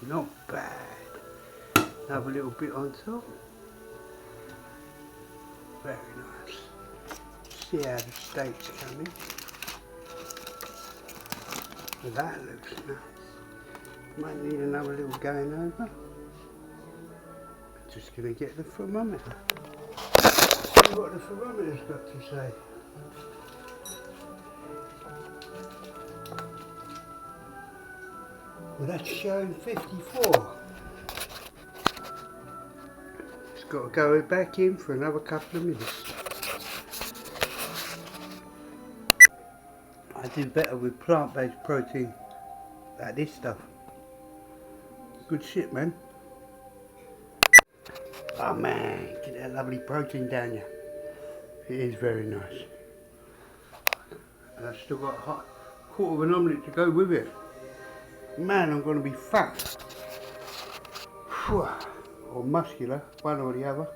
Not bad. Another little bit on top. Very nice. See how the steak's coming. That looks nice. Might need another little going over. Just going to get the thermometer. See what the thermometer's got to say. Well, that's showing 54. It's got to go back in for another couple of minutes. I do better with plant-based protein like this stuff. Good shit, man. Oh man, get that lovely protein down you. It is very nice. And I've still got a hot quarter of an omelette to go with it. Man, I'm going to be fat. Or muscular, one or the other.